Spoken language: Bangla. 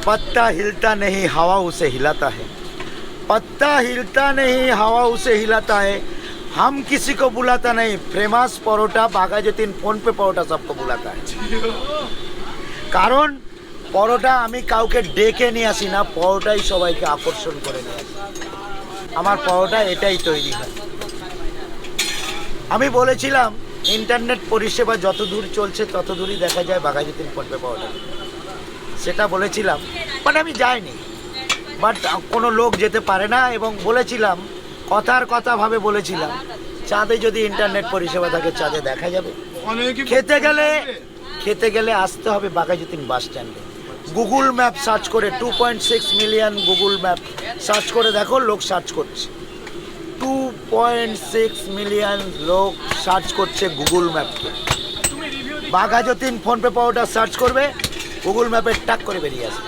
पत्ता हिलता नहीं हवा उसे हिलाता है, पत्ता हिलता नहीं हवा उसे हिलाता है, हम किसी को बुलाता नहीं, फेमास परोटा बागा जतीन फोन पे परोटा सबको बुलाता है। কারণ পরোটা আমি কাউকে ডেকে নিয়ে আসি না, পরোটাই সবাইকে আকর্ষণ করে নিয়ে আসি। আমার পরোটা এটাই তৈরি হয়। আমি বলেছিলাম ইন্টারনেট পরিষেবা যত দূর চলছে তত দূরই দেখা যায় বাঘা যতীন ফোন পে পরোটা, সেটা বলেছিলাম, বাট আমি যাইনি। বাট কোনো লোক যেতে পারে না, এবং বলেছিলাম কথার কথা ভাবে বলেছিলাম চাঁদে যদি ইন্টারনেট পরিষেবা থাকে চাঁদে দেখা যাবে। খেতে গেলে আসতে হবে বাঘা যতীন বাস স্ট্যান্ডে। গুগল ম্যাপ সার্চ করে 2.6 মিলিয়ন গুগল ম্যাপ সার্চ করে দেখো, লোক সার্চ করছে 2.6 মিলিয়ন লোক সার্চ করছে গুগল ম্যাপকে। বাঘা যতীন ফোনপে পাওয়াটা সার্চ করবে, গুগল ম্যাপে টাক করে বেরিয়ে আসবে।